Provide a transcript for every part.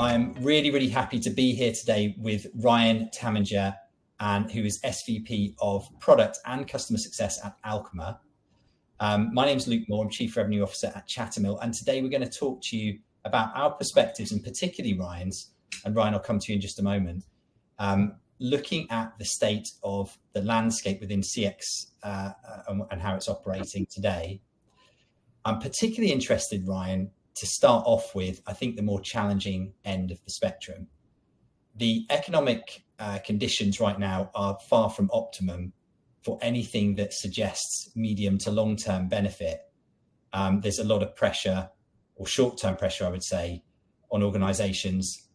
I'm really, really happy to be here today with Ryan Tamminga, who is SVP of Product and Customer Success at Alchemer. My name's Luke Moore, I'm Chief Revenue Officer at Chattermill, and today we're going to talk to you about our perspectives, and particularly Ryan's, and Ryan, I'll come to you in just a moment, looking at the state of the landscape within CX and how it's operating today. I'm particularly interested, Ryan, to start off with, I think, the more challenging end of the spectrum. The economic conditions right now are far from optimum for anything that suggests medium to long-term benefit. There's a lot of pressure, or short-term pressure, I would say, on organizations.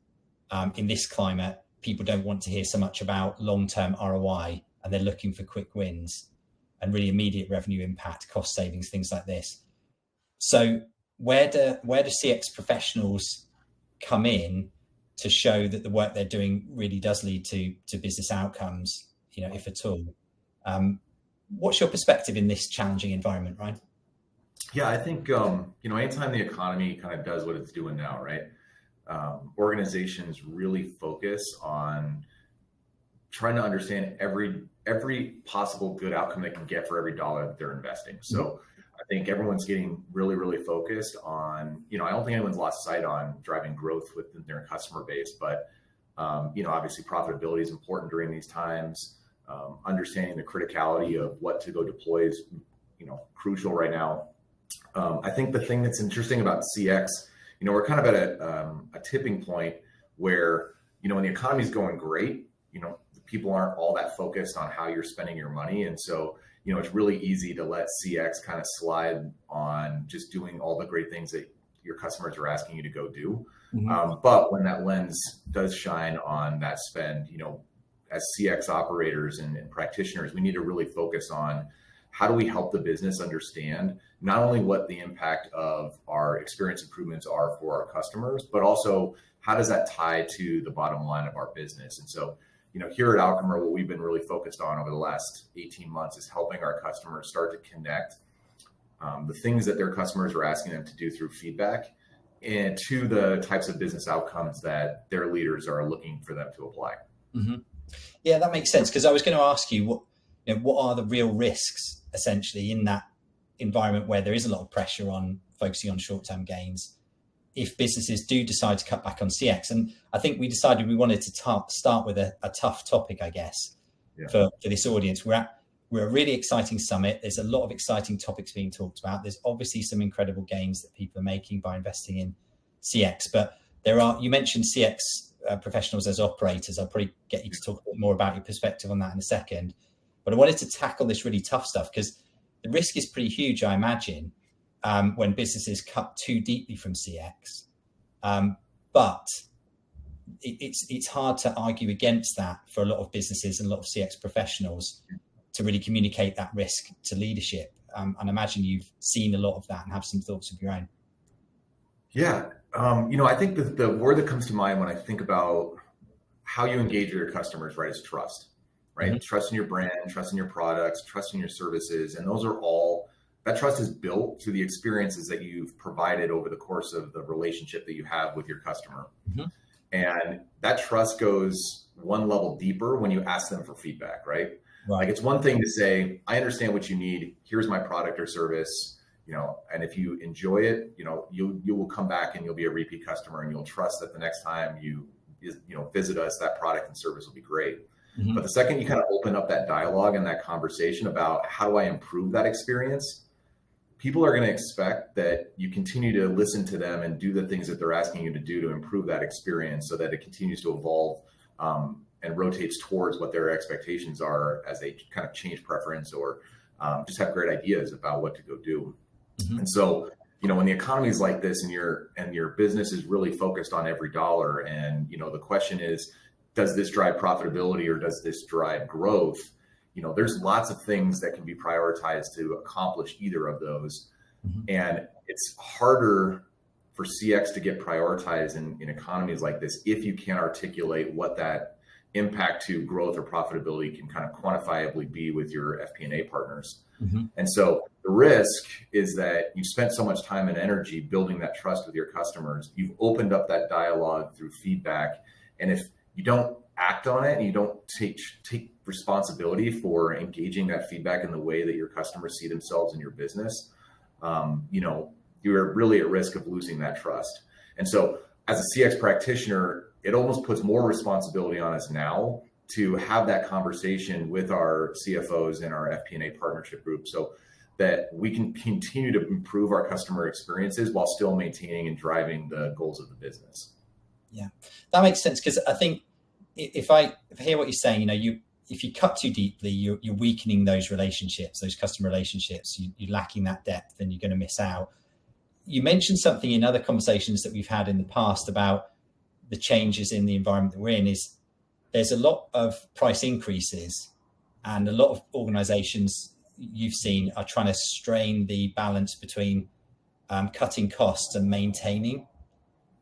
In this climate, people don't want to hear so much about long-term ROI, and they're looking for quick wins and really immediate revenue impact, cost savings, things like this. So where do CX professionals come in to show that the work they're doing really does lead to business outcomes, if at all? What's your perspective in this challenging environment, Ryan? Yeah, I think, anytime the economy kind of does what it's doing now, right? Organizations really focus on trying to understand every possible good outcome they can get for every dollar that they're investing. So I think everyone's getting really, really focused on, I don't think anyone's lost sight on driving growth within their customer base, but, obviously profitability is important during these times. Understanding the criticality of what to go deploy is, crucial right now. I think the thing that's interesting about CX, we're kind of at a tipping point where, when the economy's going great, people aren't all that focused on how you're spending your money. And so, it's really easy to let CX kind of slide on just doing all the great things that your customers are asking you to go do. But when that lens does shine on that spend, as CX operators and practitioners, we need to really focus on how do we help the business understand not only what the impact of our experience improvements are for our customers, but also how does that tie to the bottom line of our business. And so, here at Alchemer, what we've been really focused on over the last 18 months is helping our customers start to connect the things that their customers are asking them to do through feedback and to the types of business outcomes that their leaders are looking for them to apply. Yeah, that makes sense, because I was going to ask you, what are the real risks essentially in that environment where there is a lot of pressure on focusing on short-term gains, if businesses do decide to cut back on CX? And I think we decided we wanted to start with a tough topic, I guess, for this audience. We're at a really exciting summit. There's a lot of exciting topics being talked about. There's obviously some incredible gains that people are making by investing in CX, but you mentioned CX professionals as operators. I'll probably get you to talk a bit more about your perspective on that in a second. But I wanted to tackle this really tough stuff because the risk is pretty huge, I imagine, when businesses cut too deeply from CX. But it's hard to argue against that for a lot of businesses and a lot of CX professionals to really communicate that risk to leadership. And I imagine you've seen a lot of that and have some thoughts of your own. Yeah. I think the word that comes to mind when I think about how you engage with your customers, right, is trust, right? Trust in your brand, trust in your products, trust in your services. And those are all, that trust is built through the experiences that you've provided over the course of the relationship that you have with your customer. And that trust goes one level deeper when you ask them for feedback, right? Like, it's one thing to say, I understand what you need. Here's my product or service. And if you enjoy it, you will come back and you'll be a repeat customer, and you'll trust that the next time you visit us, that product and service will be great. But the second you kind of open up that dialogue and that conversation about how do I improve that experience, people are going to expect that you continue to listen to them and do the things that they're asking you to do to improve that experience so that it continues to evolve and rotates towards what their expectations are as they kind of change preference or just have great ideas about what to go do. And so, when the economy is like this and your business is really focused on every dollar, and, the question is, does this drive profitability or does this drive growth? There's lots of things that can be prioritized to accomplish either of those. And it's harder for CX to get prioritized in economies like this if you can't articulate what that impact to growth or profitability can kind of quantifiably be with your FP&A partners. And so the risk is that you've spent so much time and energy building that trust with your customers. You've opened up that dialogue through feedback. And if you don't act on it and you don't take responsibility for engaging that feedback in the way that your customers see themselves in your business, you're really at risk of losing that trust. And so as a CX practitioner, it almost puts more responsibility on us now to have that conversation with our CFOs and our FP&A partnership group, so that we can continue to improve our customer experiences while still maintaining and driving the goals of the business. Yeah, that makes sense, because I think if I hear what you're saying, if you cut too deeply, you're weakening those relationships, those customer relationships. You're lacking that depth, and you're going to miss out. You mentioned something in other conversations that we've had in the past about the changes in the environment that we're in. Is there's a lot of price increases, and a lot of organizations you've seen are trying to strain the balance between cutting costs and maintaining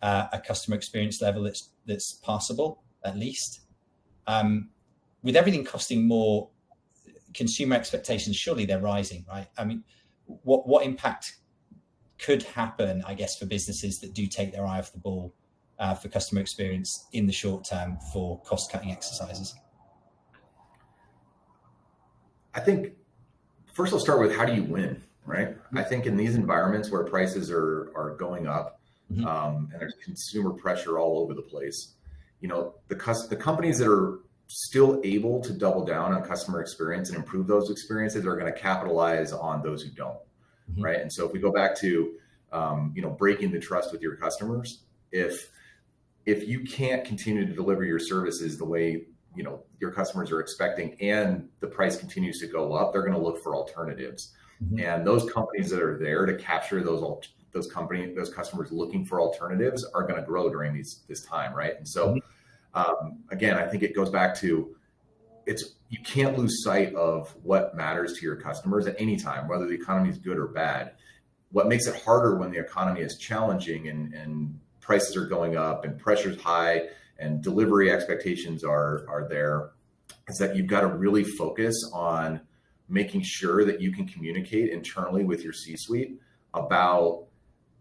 a customer experience level that's passable, at least. With everything costing more, consumer expectations, surely they're rising, right? I mean, what impact could happen, I guess, for businesses that do take their eye off the ball for customer experience in the short term for cost-cutting exercises? I think first I'll start with, how do you win, right? Mm-hmm. I think in these environments where prices are going up, mm-hmm. And there's consumer pressure all over the place, the companies that are still able to double down on customer experience and improve those experiences are going to capitalize on those who don't, mm-hmm. right? And so if we go back to, breaking the trust with your customers, if you can't continue to deliver your services the way your customers are expecting, and the price continues to go up, they're going to look for alternatives. Mm-hmm. And those companies that are there to capture those customers looking for alternatives are going to grow during this time, right? And so, again, I think it goes back to, you can't lose sight of what matters to your customers at any time, whether the economy is good or bad. What makes it harder when the economy is challenging and prices are going up and pressure's high and delivery expectations are there, is that you've got to really focus on making sure that you can communicate internally with your C-suite about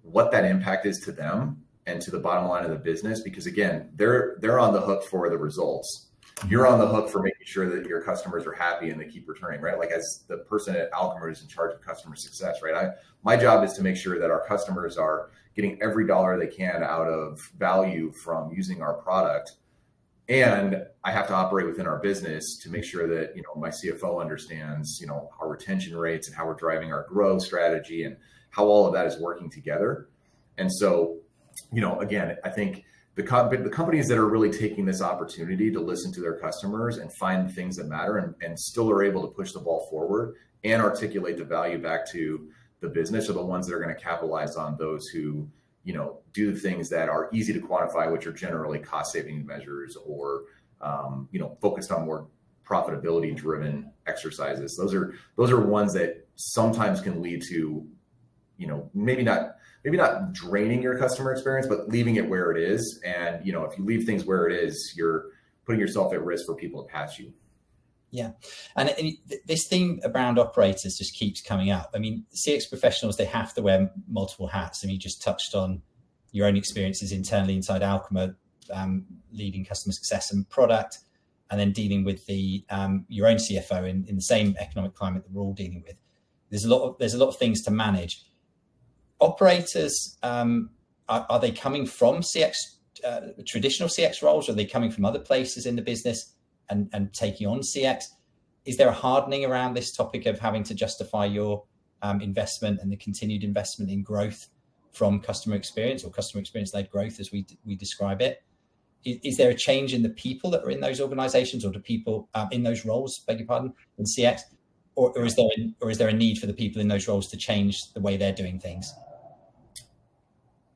what that impact is to them and to the bottom line of the business. Because again, they're on the hook for the results. You're on the hook for making sure that your customers are happy and they keep returning, right? Like, as the person at Alchemer who's in charge of customer success, right? My job is to make sure that our customers are getting every dollar they can out of value from using our product. And I have to operate within our business to make sure that, my CFO understands, our retention rates and how we're driving our growth strategy and how all of that is working together. And so, again, I think the companies that are really taking this opportunity to listen to their customers and find things that matter and still are able to push the ball forward and articulate the value back to the business are the ones that are going to capitalize on those who, do the things that are easy to quantify, which are generally cost saving measures or, focused on more profitability driven exercises. Those are ones that sometimes can lead to, maybe not draining your customer experience, but leaving it where it is. And, if you leave things where it is, you're putting yourself at risk for people to pass you. Yeah. And this theme around operators just keeps coming up. I mean, CX professionals, they have to wear multiple hats. I mean, you just touched on your own experiences internally inside Alchemer, leading customer success and product, and then dealing with your own CFO in the same economic climate that we're all dealing with. There's a lot of things to manage. Operators, are they coming from CX, traditional CX roles? Or are they coming from other places in the business and taking on CX? Is there a hardening around this topic of having to justify your investment and the continued investment in growth from customer experience, or customer experience-led growth as we describe it? Is there a change in the people that are in those organizations, or do people in those roles, beg your pardon, in CX? Or is there a need for the people in those roles to change the way they're doing things?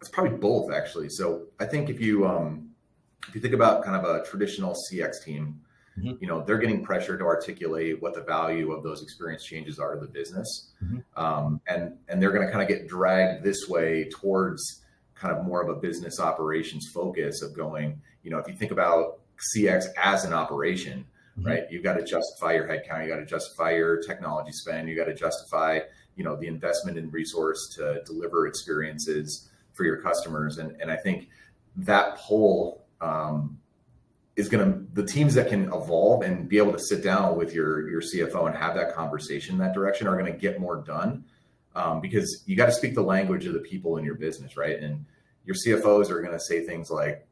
It's probably both, actually. So I think if you think about kind of a traditional CX team, mm-hmm. They're getting pressure to articulate what the value of those experience changes are to the business. Mm-hmm. And they're going to kind of get dragged this way towards kind of more of a business operations focus of going, if you think about CX as an operation, mm-hmm. right? You've got to justify your headcount. You got to justify your technology spend. You got to justify, the investment in resource to deliver experiences for your customers. And I think that pull is the teams that can evolve and be able to sit down with your CFO and have that conversation in that direction are going to get more done, because you got to speak the language of the people in your business, right? And your CFOs are going to say things like,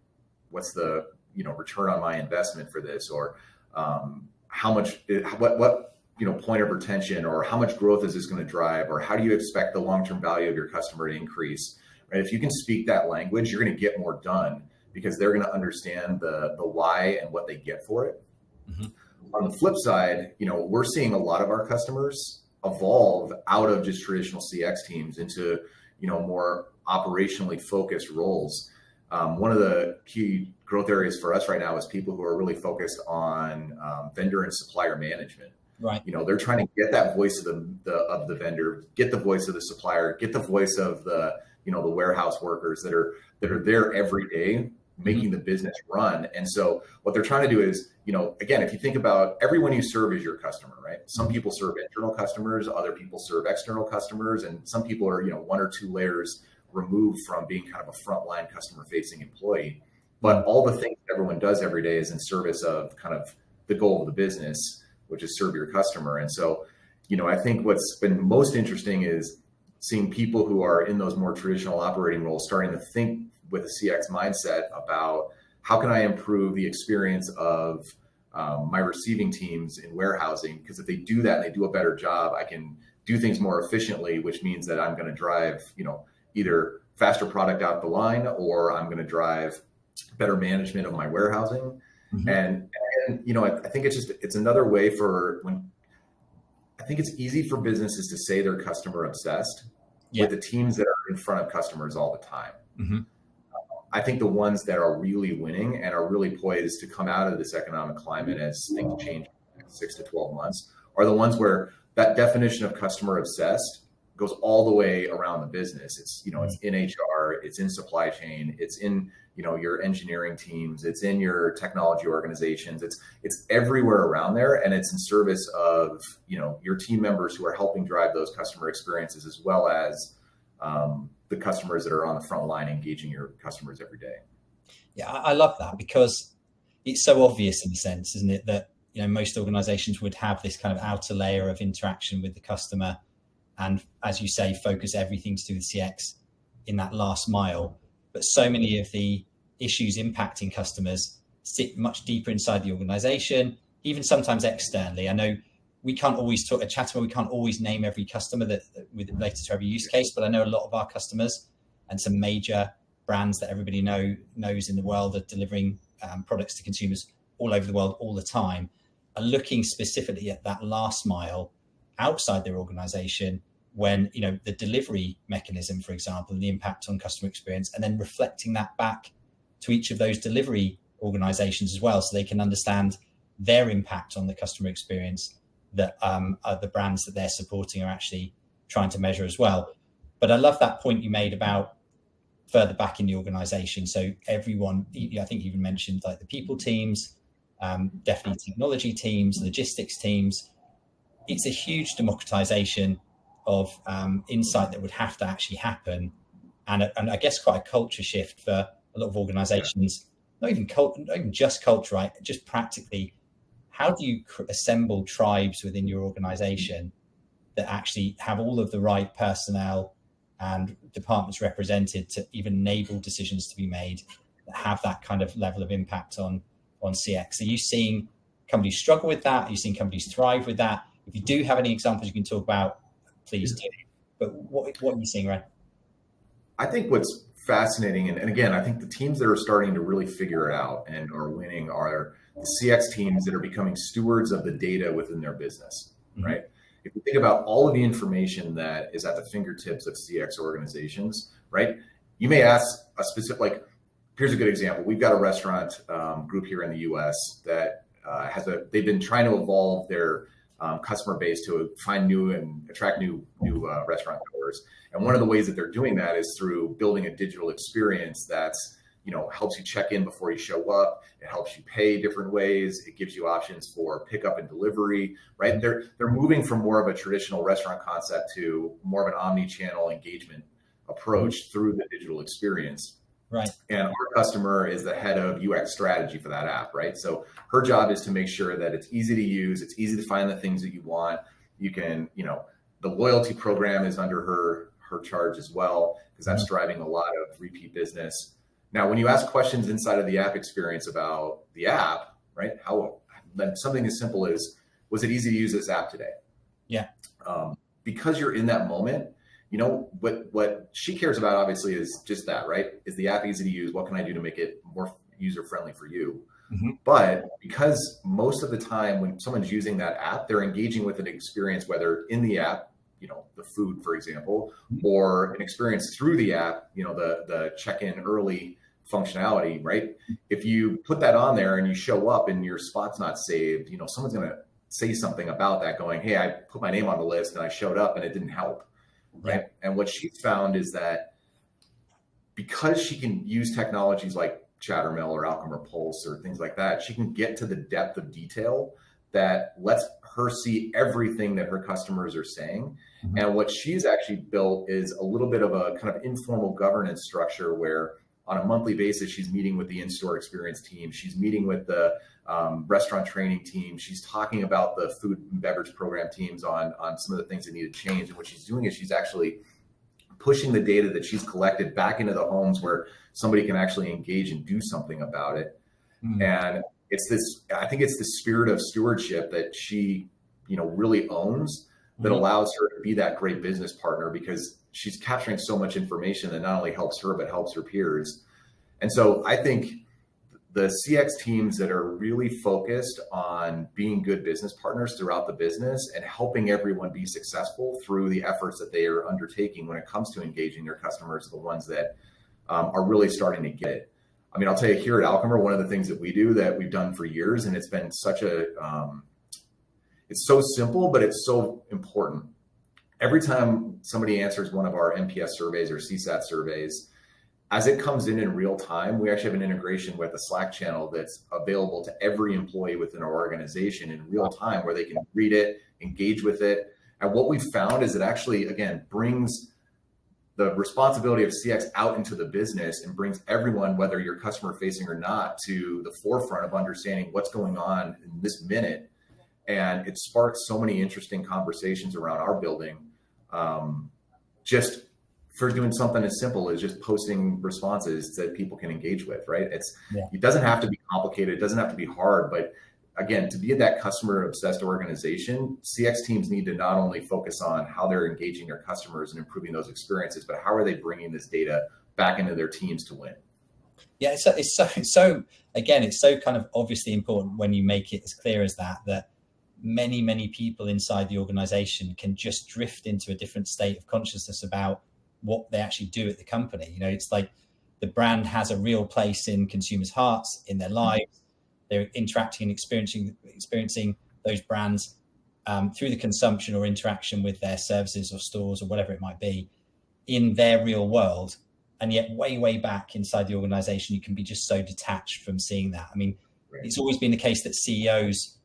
what's the return on my investment for this, or how much, what point of retention, or how much growth is this going to drive, or how do you expect the long-term value of your customer to increase, right? If you can speak that language, you're going to get more done, because they're going to understand the why and what they get for it. Mm-hmm. On the flip side, we're seeing a lot of our customers evolve out of just traditional CX teams into, more operationally focused roles. One of the key growth areas for us right now is people who are really focused on vendor and supplier management. Right. They're trying to get that voice of the vendor, get the voice of the supplier, get the voice of the the warehouse workers that are there every day making the business run. And so what they're trying to do is, again, if you think about everyone you serve is your customer, right? Some people serve internal customers, other people serve external customers, and some people are, one or two layers removed from being kind of a frontline customer facing employee. But all the things everyone does every day is in service of kind of the goal of the business, which is serve your customer. And so, I think what's been most interesting is seeing people who are in those more traditional operating roles starting to think with a CX mindset about how can I improve the experience of my receiving teams in warehousing? Because if they do that and they do a better job, I can do things more efficiently, which means that I'm going to drive, either faster product out the line, or I'm going to drive better management of my warehousing. Mm-hmm. And I think it's another way I think it's easy for businesses to say they're customer obsessed with the teams that are in front of customers all the time. Mm-hmm. I think the ones that are really winning and are really poised to come out of this economic climate as things change in 6 to 12 months are the ones where that definition of customer obsessed goes all the way around the business. It's, it's in HR, it's in supply chain, it's in, your engineering teams, it's in your technology organizations, it's everywhere around there. And it's in service of, your team members who are helping drive those customer experiences, as well as the customers that are on the front line engaging your customers every day. Yeah, I love that, because it's so obvious in a sense, isn't it, that most organizations would have this kind of outer layer of interaction with the customer, and as you say, focus everything to do with CX in that last mile. But so many of the issues impacting customers sit much deeper inside the organization, even sometimes externally. I know we can't always talk at Chattermill, we can't always name every customer that related to every use case, but I know a lot of our customers and some major brands that everybody knows in the world are delivering products to consumers all over the world all the time, are looking specifically at that last mile outside their organization, when the delivery mechanism, for example, and the impact on customer experience, and then reflecting that back to each of those delivery organizations as well, so they can understand their impact on the customer experience that the brands that they're supporting are actually trying to measure as well. But I love that point you made about further back in the organization. So everyone, I think you even mentioned like the people teams, definitely technology teams, logistics teams. It's a huge democratization of insight that would have to actually happen. And I guess quite a culture shift for a lot of organizations, not even just culture, right? Just practically, how do you assemble tribes within your organization that actually have all of the right personnel and departments represented to even enable decisions to be made that have that kind of level of impact on CX? Are you seeing companies struggle with that? Are you seeing companies thrive with that? If you do have any examples you can talk about, please do. But what are you seeing, Ryan? I think what's fascinating, and again, I think the teams that are starting to really figure it out and are winning are the CX teams that are becoming stewards of the data within their business, right? If you think about all of the information that is at the fingertips of CX organizations, right? You may ask a specific, like, here's a good example. We've got a restaurant group here in the US that they've been trying to evolve their customer base to find new and attract new restaurant goers. And one of the ways that they're doing that is through building a digital experience that's, helps you check in before you show up. It helps you pay different ways. It gives you options for pickup and delivery, right? They're moving from more of a traditional restaurant concept to more of an omni-channel engagement approach through the digital experience. Right. And our customer is the head of UX strategy for that app, right? So her job is to make sure that it's easy to use, it's easy to find the things that you want. You can, the loyalty program is under her charge as well, because that's driving a lot of repeat business. Now, when you ask questions inside of the app experience about the app, right? Something as simple as, was it easy to use this app today? Yeah. Because you're in that moment, what she cares about obviously is just that, right? Is the app easy to use? What can I do to make it more user-friendly for you? Mm-hmm. But because most of the time when someone's using that app, they're engaging with an experience, whether in the app, the food, for example, or an experience through the app, the check-in early functionality, right? If you put that on there and you show up and your spot's not saved, someone's going to say something about that going, hey, I put my name on the list and I showed up and it didn't help, right? Yeah. And what she found is that because she can use technologies like Chattermill or Alchemer Pulse or things like that, she can get to the depth of detail that lets her see everything that her customers are saying. Mm-hmm. And what she's actually built is a little bit of a kind of informal governance structure where on a monthly basis, she's meeting with the in-store experience team. She's meeting with the restaurant training team. She's talking about the food and beverage program teams on some of the things that need to change. And what she's doing is she's actually pushing the data that she's collected back into the homes where somebody can actually engage and do something about it. Mm-hmm. And I think it's the spirit of stewardship that she, really owns that allows her to be that great business partner, because she's capturing so much information that not only helps her, but helps her peers. And so I think the CX teams that are really focused on being good business partners throughout the business and helping everyone be successful through the efforts that they are undertaking when it comes to engaging their customers, the ones that are really starting to get it. I mean, I'll tell you, here at Alchemer, one of the things that we do that we've done for years, and it's been such it's so simple, but it's so important. Every time somebody answers one of our NPS surveys or CSAT surveys, as it comes in real time, we actually have an integration with a Slack channel that's available to every employee within our organization in real time, where they can read it, engage with it. And what we've found is it actually, again, brings the responsibility of CX out into the business and brings everyone, whether you're customer facing or not, to the forefront of understanding what's going on in this minute. And it sparks so many interesting conversations around our building, just for doing something as simple as just posting responses that people can engage with, right? It doesn't have to be complicated. It doesn't have to be hard, but again, to be that customer obsessed organization, CX teams need to not only focus on how they're engaging their customers and improving those experiences, but how are they bringing this data back into their teams to win? Yeah, it's so again, it's so kind of obviously important when you make it as clear as that many people inside the organization can just drift into a different state of consciousness about what they actually do at the company. It's like the brand has a real place in consumers' hearts, in their lives. They're interacting and experiencing those brands through the consumption or interaction with their services or stores or whatever it might be in their real world. And yet way back inside the organization, you can be just so detached from seeing that. I mean, It's always been the case that CEOs,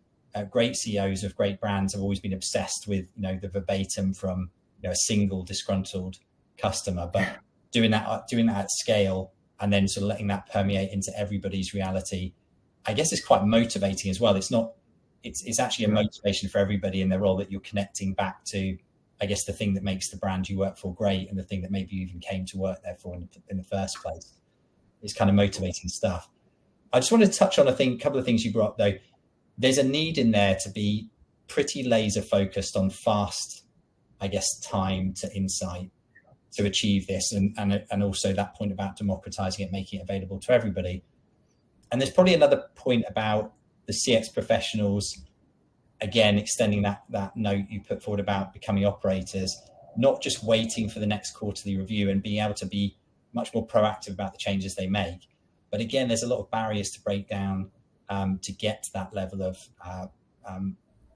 great CEOs of great brands, have always been obsessed with, the verbatim from, a single disgruntled customer, but doing that at scale and then sort of letting that permeate into everybody's reality, I guess it's quite motivating as well. It's actually a motivation for everybody in their role, that you're connecting back to, I guess, the thing that makes the brand you work for great, and the thing that maybe you even came to work there for in the first place. It's kind of motivating stuff. I just wanted to touch on a couple of things you brought up though. There's a need in there to be pretty laser focused on fast, I guess, time to insight to achieve this, and also that point about democratizing it, making it available to everybody. And there's probably another point about the CX professionals, again, extending that note you put forward about becoming operators, not just waiting for the next quarterly review and being able to be much more proactive about the changes they make. But again, there's a lot of barriers to break down to get to that level of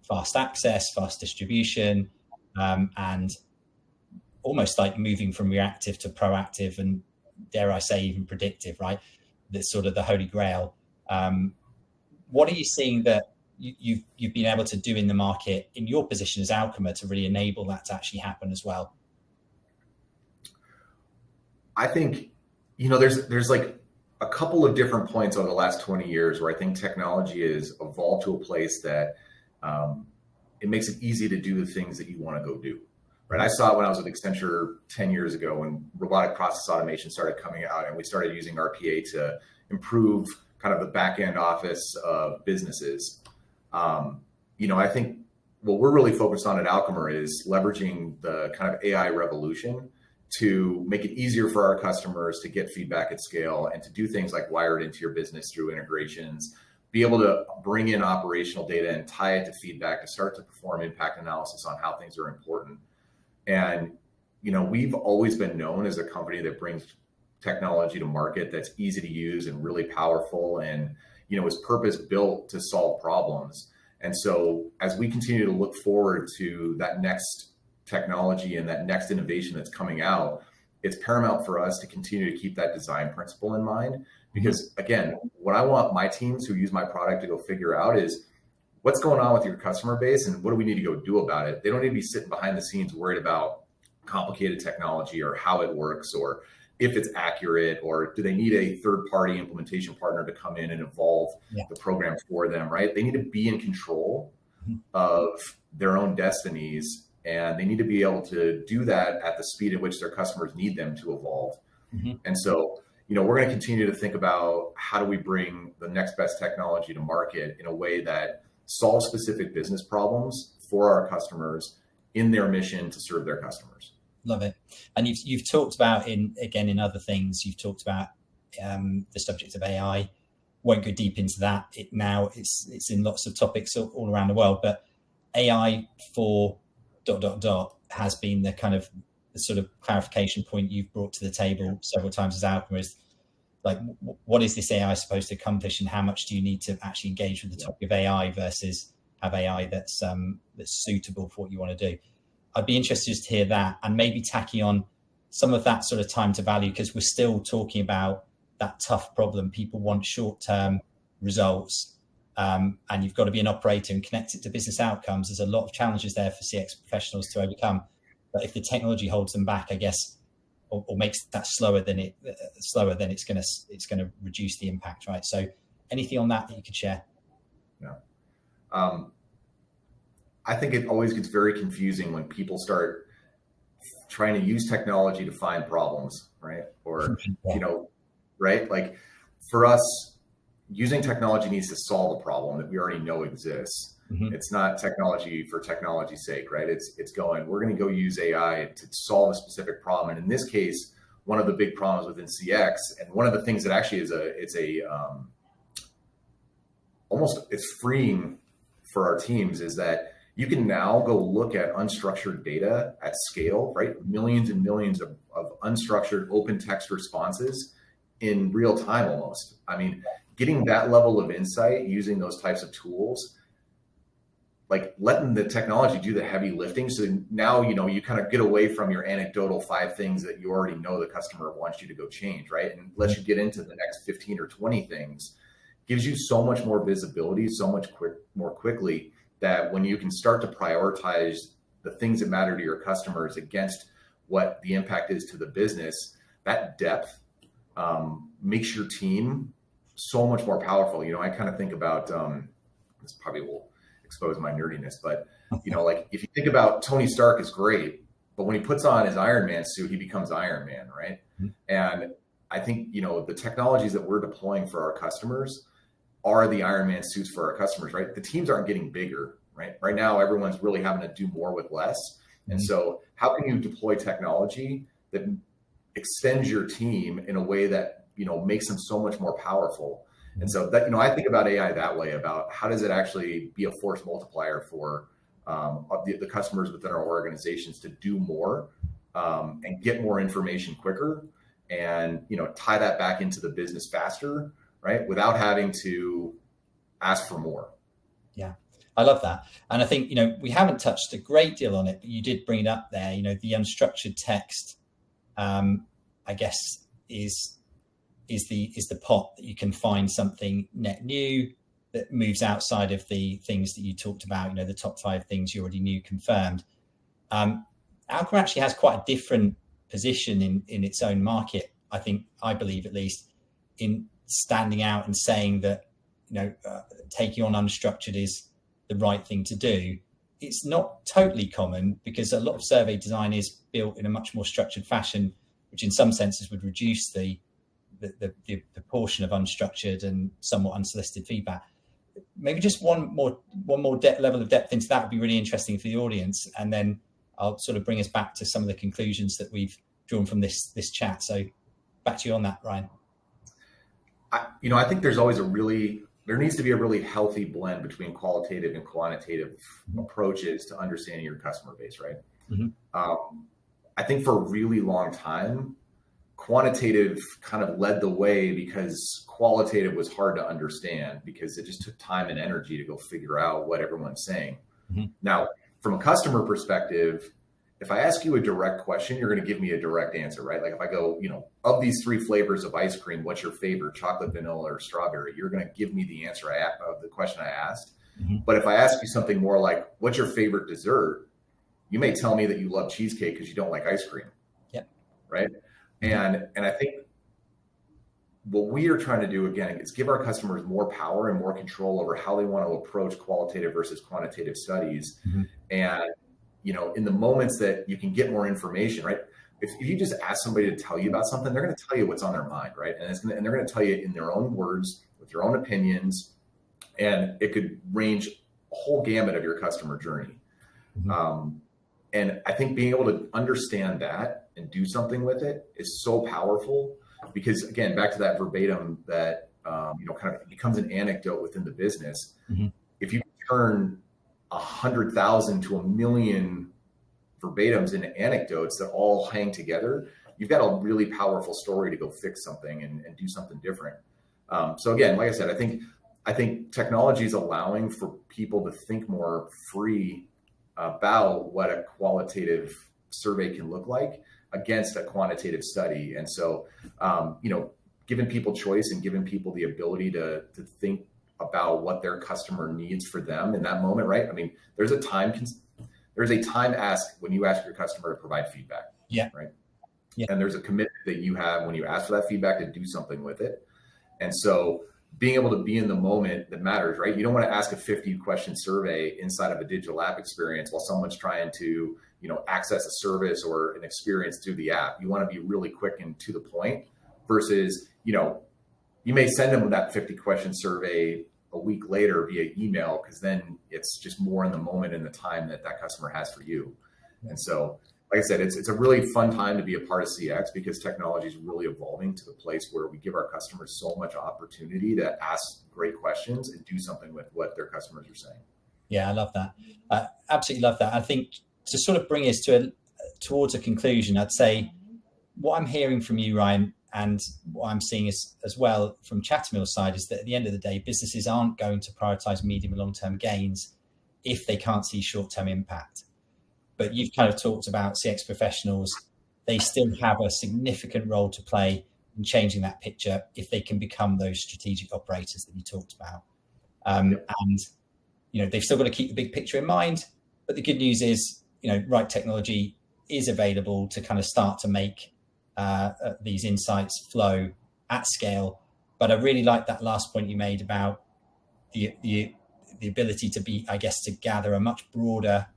fast access, fast distribution, and almost like moving from reactive to proactive and, dare I say, even predictive, right? the sort of the holy grail. What are you seeing that you've been able to do in the market in your position as Alchemer to really enable that to actually happen as well? I think, there's like a couple of different points over the last 20 years where I think technology has evolved to a place that it makes it easy to do the things that you want to go do. Right. I saw it when I was with Accenture 10 years ago when robotic process automation started coming out, and we started using RPA to improve kind of the back end office of businesses. I think what we're really focused on at Alchemer is leveraging the kind of AI revolution to make it easier for our customers to get feedback at scale and to do things like wire it into your business through integrations, be able to bring in operational data and tie it to feedback to start to perform impact analysis on how things are important. And, we've always been known as a company that brings technology to market that's easy to use and really powerful and, is purpose built to solve problems. And so as we continue to look forward to that next technology and that next innovation that's coming out, it's paramount for us to continue to keep that design principle in mind. Because again, what I want my teams who use my product to go figure out is what's going on with your customer base and what do we need to go do about it? They don't need to be sitting behind the scenes worried about complicated technology or how it works or if it's accurate, or do they need a third-party implementation partner to come in and evolve the program for them, right? They need to be in control of their own destinies, and they need to be able to do that at the speed at which their customers need them to evolve. And so, we're going to continue to think about how do we bring the next best technology to market in a way that solves specific business problems for our customers in their mission to serve their customers. Love it. And you've talked about in other things, you've talked about the subject of AI. Won't go deep into that. It's in lots of topics all around the world, but AI for ... has been the kind of the sort of clarification point you've brought to the table several times as Alchemer. Is like, what is this AI supposed to accomplish, and how much do you need to actually engage with the topic of AI versus have AI that's suitable for what you want to do? I'd be interested to hear that, and maybe tacky on some of that sort of time to value, because we're still talking about that tough problem. People want short-term results, and you've got to be an operator and connect it to business outcomes. There's a lot of challenges there for CX professionals to overcome. But if the technology holds them back, I guess, or makes that slower, then it's going to reduce the impact, right? So, anything on that you could share? Yeah. I think it always gets very confusing when people start trying to use technology to find problems, right? Or, right? Like for us, using technology needs to solve a problem that we already know exists. It's not technology for technology's sake, right? It's going, we're going to go use AI to solve a specific problem. And in this case, one of the big problems within CX, and one of the things that actually is it's freeing for our teams, is that you can now go look at unstructured data at scale, right? Millions and millions of unstructured open text responses in real time almost. I mean, getting that level of insight using those types of tools, like letting the technology do the heavy lifting. So now, you kind of get away from your anecdotal 5 things that you already know the customer wants you to go change, right? And lets you get into the next 15 or 20 things, gives you so much more visibility, so much more quickly, that when you can start to prioritize the things that matter to your customers against what the impact is to the business, that depth makes your team so much more powerful. I kind of think about, this probably will expose my nerdiness, but like if you think about Tony Stark is great, but when he puts on his Iron Man suit, he becomes Iron Man, right? And I think, the technologies that we're deploying for our customers are the Iron Man suits for our customers, right? The teams aren't getting bigger, right? Right now, everyone's really having to do more with less. And so how can you deploy technology that extends your team in a way that, makes them so much more powerful? And so that, I think about AI that way, about how does it actually be a force multiplier for the customers within our organizations to do more and get more information quicker and, tie that back into the business faster, right? Without having to ask for more. Yeah, I love that. And I think, we haven't touched a great deal on it, but you did bring it up there. The unstructured text, I guess, is is the pot that you can find something net new that moves outside of the things that you talked about, the top 5 things you already knew confirmed. Alchemer actually has quite a different position in its own market, I believe at least, in standing out and saying that taking on unstructured is the right thing to do. It's not totally common, because a lot of survey design is built in a much more structured fashion, which in some senses would reduce the proportion of unstructured and somewhat unsolicited feedback. Maybe just one more level of depth into that would be really interesting for the audience, and then I'll sort of bring us back to some of the conclusions that we've drawn from this chat. So back to you on that, Ryan. I think there needs to be a really healthy blend between qualitative and quantitative approaches to understanding your customer base, right? Mm-hmm. I think for a really long time, quantitative kind of led the way because qualitative was hard to understand, because it just took time and energy to go figure out what everyone's saying. Mm-hmm. Now, from a customer perspective, if I ask you a direct question, you're going to give me a direct answer, right? Like if I go, of these 3 flavors of ice cream, what's your favorite, chocolate, vanilla, or strawberry? You're going to give me the answer of the question I asked. Mm-hmm. But if I ask you something more like, what's your favorite dessert? You may tell me that you love cheesecake because you don't like ice cream. Yeah. Right. And I think what we are trying to do, again, is give our customers more power and more control over how they want to approach qualitative versus quantitative studies. Mm-hmm. And in the moments that you can get more information, right? If you just ask somebody to tell you about something, they're going to tell you what's on their mind, right? And they're going to tell you in their own words, with your own opinions, and it could range a whole gamut of your customer journey. Mm-hmm. And I think being able to understand that and do something with it is so powerful, because again, back to that verbatim that kind of becomes an anecdote within the business. Mm-hmm. If you turn 100,000 to 1 million verbatims into anecdotes that all hang together, you've got a really powerful story to go fix something and do something different. So again, like I said, I think technology is allowing for people to think more free about what a qualitative survey can look like against a quantitative study. And so, giving people choice and giving people the ability to think about what their customer needs for them in that moment, right? I mean, there's a time ask when you ask your customer to provide feedback. Yeah. Right. Yeah. And there's a commitment that you have when you ask for that feedback to do something with it. And so being able to be in the moment that matters, right? You don't want to ask a 50-question survey inside of a digital app experience while someone's trying to, access a service or an experience through the app. You want to be really quick and to the point versus, you may send them that 50-question survey a week later via email, because then it's just more in the moment and the time that customer has for you. And so, like I said, it's a really fun time to be a part of CX, because technology is really evolving to the place where we give our customers so much opportunity to ask great questions and do something with what their customers are saying. Yeah, I love that. Absolutely love that. I think to sort of bring us towards a conclusion, I'd say what I'm hearing from you, Ryan, and what I'm seeing as well from Chattermill's side, is that at the end of the day, businesses aren't going to prioritize medium and long-term gains if they can't see short-term impact. But you've kind of talked about CX professionals. They still have a significant role to play in changing that picture if they can become those strategic operators that you talked about. And, they've still got to keep the big picture in mind. But the good news is, right technology is available to kind of start to make these insights flow at scale. But I really like that last point you made about the ability to gather a much broader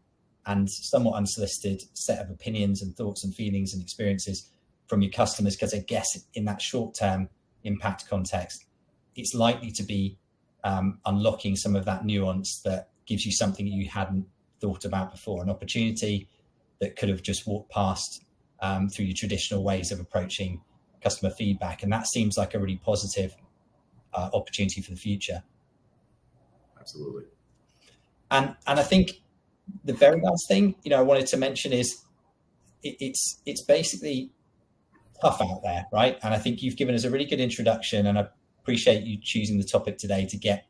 and somewhat unsolicited set of opinions and thoughts and feelings and experiences from your customers, because I guess in that short-term impact context, it's likely to be unlocking some of that nuance that gives you something that you hadn't thought about before, an opportunity that could have just walked past through your traditional ways of approaching customer feedback. And that seems like a really positive opportunity for the future. Absolutely. And I think the very last thing, I wanted to mention is it's basically tough out there, right? And I think you've given us a really good introduction, and I appreciate you choosing the topic today to get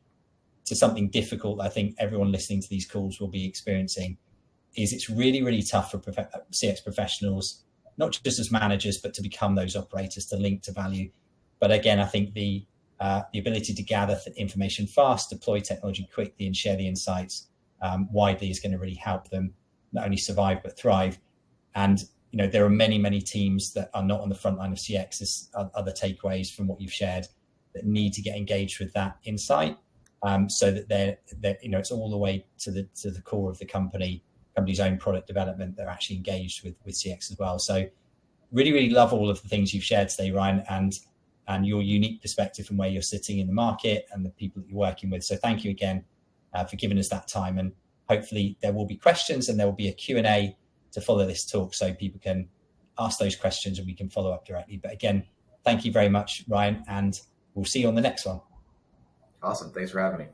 to something difficult that I think everyone listening to these calls will be experiencing. Is it's really, really tough for CX professionals, not just as managers, but to become those operators, to link to value. But again, I think the ability to gather information fast, deploy technology quickly, and share the insights widely is going to really help them not only survive but thrive. And there are many teams that are not on the front line of CX. As other takeaways from what you've shared, that need to get engaged with that insight, so that they're it's all the way to the core of the company's own product development. They're actually engaged with CX as well. So really love all of the things you've shared today, Ryan, and your unique perspective from where you're sitting in the market and the people that you're working with. So thank you again for giving us that time, and hopefully there will be questions and there will be a Q&A to follow this talk, so people can ask those questions and we can follow up directly. But again, thank you very much, Ryan, and we'll see you on the next one. Awesome. Thanks for having me.